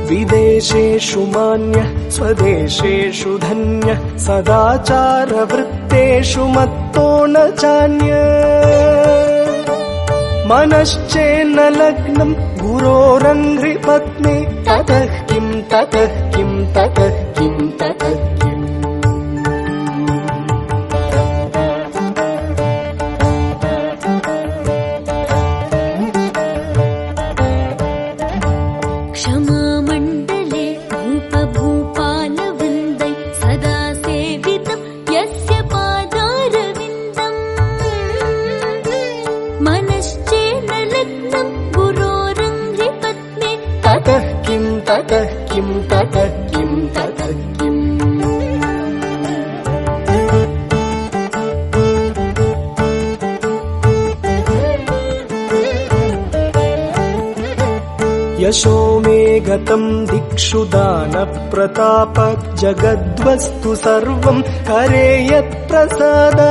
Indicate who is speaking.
Speaker 1: विदेशेषु मान्यः स्वदेशेषु धन्यः सदाचारवृत्तेषु मत्तो न चान्यः मनश्चेन्न लग्नं गुरोरङ्घ्रिपत्नी ततः किं ततः किं ततः किं ततः किम्
Speaker 2: क्षमामण्डले भूपभूपालवृन्दै सदा सेवितं यस्य पादारविन्दम् मनश्चेन्न लग्नं गुरोरङ्घ्रिपत्नी
Speaker 1: ततः किं ततः किं ततः किं ततः किम् यशो मे गतं दिक्षु दानप्रताप जगद्वस्तु सर्वं करे यत्प्रसादात्